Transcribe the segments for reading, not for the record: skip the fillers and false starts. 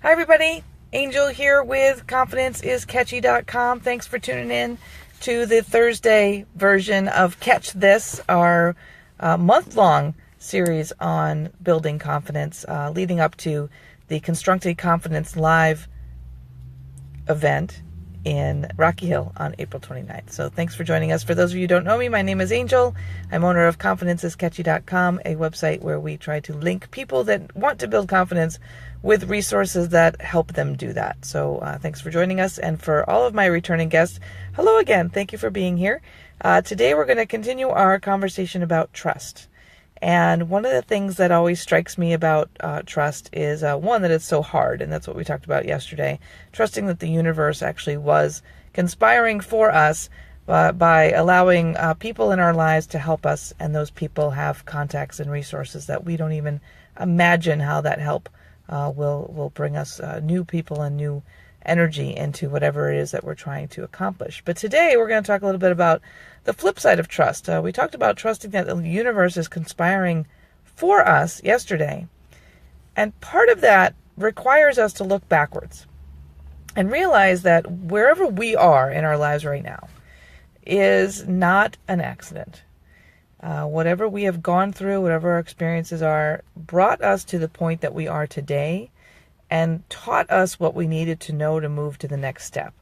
Hi everybody, Angel here with ConfidenceIsCatchy.com. Thanks for tuning in to the Thursday version of Catch This, our month-long series on building confidence, leading up to the Constructed Confidence Live event in Rocky Hill on April 29th. So thanks for joining us. For those of you who don't know me, my name is Angel. I'm owner of ConfidenceIsCatchy.com, a website where we try to link people that want to build confidence with resources that help them do that. So thanks for joining us. And for all of my returning guests, hello again. Thank you for being here. Today we're going to continue our conversation about trust. And one of the things that always strikes me about trust is, one, that it's so hard, and that's what we talked about yesterday, trusting that the universe actually was conspiring for us by allowing people in our lives to help us, and those people have contacts and resources that we don't even imagine how that help will bring us new people and new energy into whatever it is that we're trying to accomplish. But today we're going to talk a little bit about the flip side of trust. We talked about trusting that the universe is conspiring for us yesterday. And part of that requires us to look backwards and realize that wherever we are in our lives right now is not an accident. Whatever we have gone through, whatever our experiences are, brought us to the point that we are today and taught us what we needed to know to move to the next step.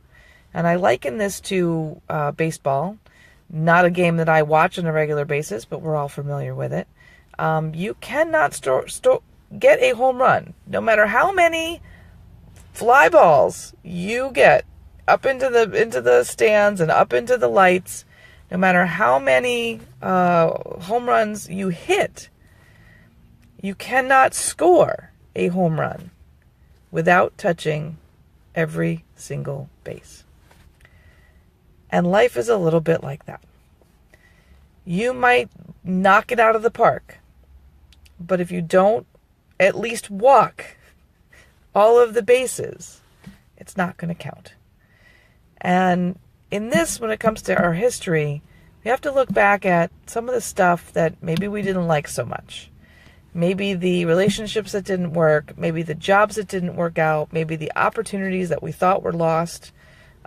And I liken this to baseball, not a game that I watch on a regular basis, but we're all familiar with it. You cannot get a home run, no matter how many fly balls you get up into the stands and up into the lights. No matter how many home runs you hit, you cannot score a home run without touching every single base. And life is a little bit like that. You might knock it out of the park, but if you don't at least walk all of the bases, it's not going to count. And in this, when it comes to our history, we have to look back at some of the stuff that maybe we didn't like so much. Maybe the relationships that didn't work, maybe the jobs that didn't work out, maybe the opportunities that we thought were lost,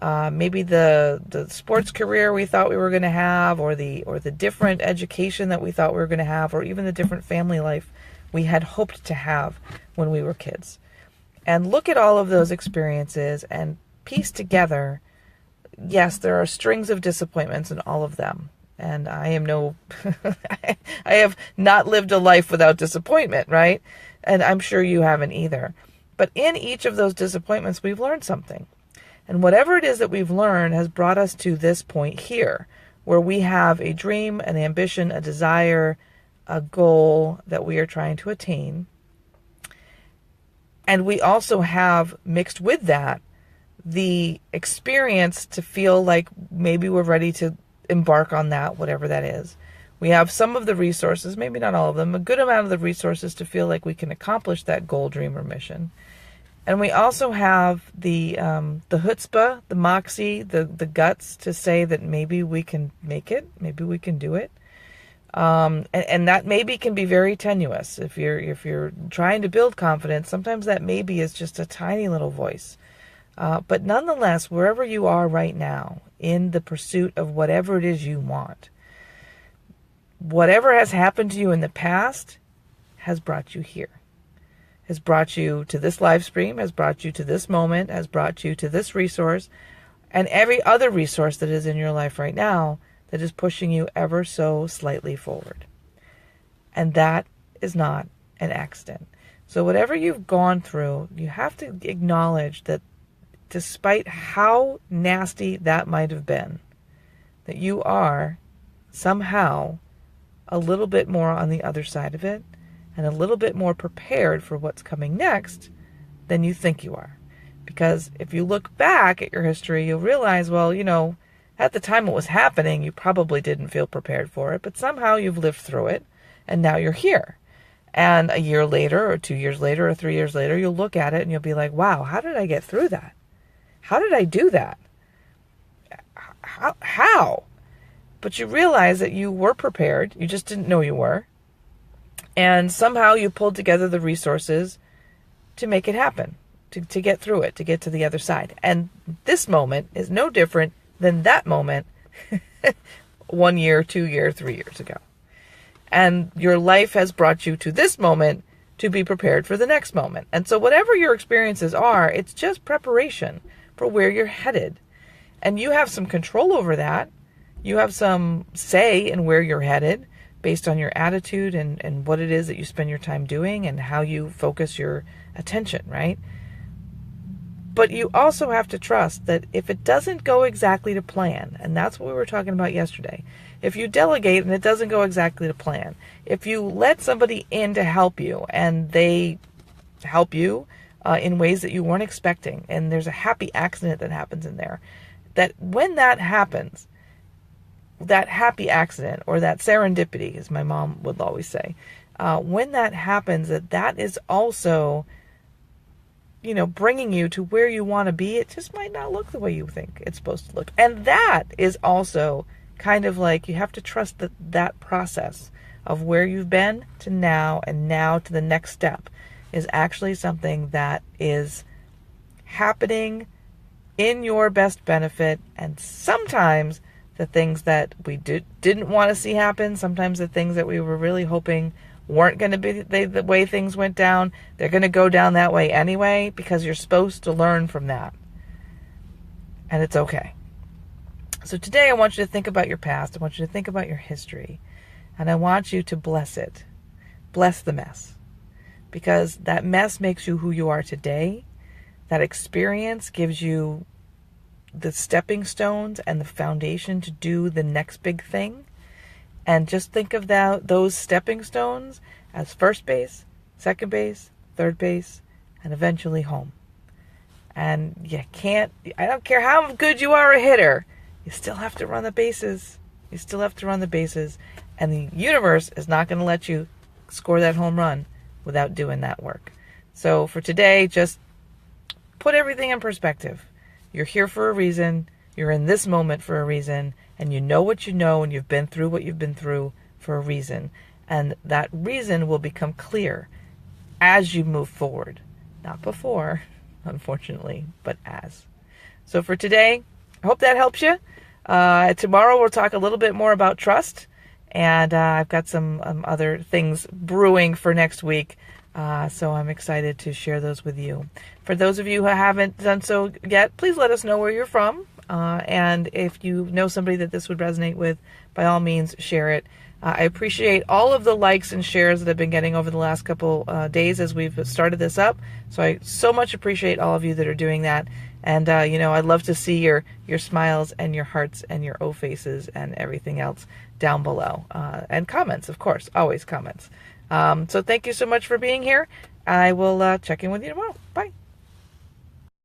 maybe the sports career we thought we were going to have, or the different education that we thought we were going to have, or even the different family life we had hoped to have when we were kids. And look at all of those experiences and piece together, yes, there are strings of disappointments in all of them. And I am I have not lived a life without disappointment, right? And I'm sure you haven't either. But in each of those disappointments, we've learned something. And whatever it is that we've learned has brought us to this point here, where we have a dream, an ambition, a desire, a goal that we are trying to attain. And we also have mixed with that the experience to feel like maybe we're ready to embark on that, whatever that is. We have some of the resources, maybe not all of them, a good amount of the resources to feel like we can accomplish that goal, dream, or mission. And we also have the chutzpah, the moxie, the guts to say that maybe we can make it, maybe we can do it. And that maybe can be very tenuous. If you're trying to build confidence, sometimes that maybe is just a tiny little voice. But nonetheless, wherever you are right now in the pursuit of whatever it is you want, whatever has happened to you in the past has brought you here, has brought you to this live stream, has brought you to this moment, has brought you to this resource, and every other resource that is in your life right now that is pushing you ever so slightly forward. And that is not an accident. So whatever you've gone through, you have to acknowledge that despite how nasty that might have been, that you are somehow a little bit more on the other side of it and a little bit more prepared for what's coming next than you think you are. Because if you look back at your history, you'll realize, well, at the time it was happening, you probably didn't feel prepared for it, but somehow you've lived through it and now you're here. And a year later or 2 years later or 3 years later, you'll look at it and you'll be like, wow, how did I get through that? How did I do that? How? But you realize that you were prepared. You just didn't know you were. And somehow you pulled together the resources to make it happen. to get through it, to get to the other side. And this moment is no different than that moment 1 year, 2 years, 3 years ago. And your life has brought you to this moment to be prepared for the next moment. And so whatever your experiences are, it's just preparation for where you're headed. And you have some control over that. You have some say in where you're headed based on your attitude and what it is that you spend your time doing and how you focus your attention, right? But you also have to trust that if it doesn't go exactly to plan, and that's what we were talking about yesterday, if you delegate and it doesn't go exactly to plan, if you let somebody in to help you and they help you in ways that you weren't expecting, and there's a happy accident that happens in there, that when that happens, that happy accident or that serendipity, as my mom would always say, when that happens, that is also, bringing you to where you want to be. It just might not look the way you think it's supposed to look. And that is also kind of like, you have to trust that process of where you've been to now and now to the next step is actually something that is happening in your best benefit. And sometimes the things that we didn't want to see happen, sometimes the things that we were really hoping weren't going to be the way things went down, they're going to go down that way anyway, because you're supposed to learn from that. And it's okay. So today I want you to think about your past. I want you to think about your history. And I want you to bless it. Bless the mess. Because that mess makes you who you are today. That experience gives you the stepping stones and the foundation to do the next big thing. And just think of those stepping stones as first base, second base, third base, and eventually home. And I don't care how good you are a hitter, you still have to run the bases. You still have to run the bases. And the universe is not going to let you score that home run without doing that work. So for today, just put everything in perspective. You're here for a reason. You're in this moment for a reason. And you know what you know, and you've been through what you've been through for a reason. And that reason will become clear as you move forward. Not before, unfortunately, but as. So for today, I hope that helps you. Tomorrow we'll talk a little bit more about trust. And I've got some other things brewing for next week. So I'm excited to share those with you. For those of you who haven't done so yet, please let us know where you're from. And if you know somebody that this would resonate with, by all means, share it. I appreciate all of the likes and shares that I've been getting over the last couple days as we've started this up. So I so much appreciate all of you that are doing that. And, I'd love to see your smiles and your hearts and your O faces and everything else down below. And comments, of course, always comments. So thank you so much for being here. I will check in with you tomorrow. Bye.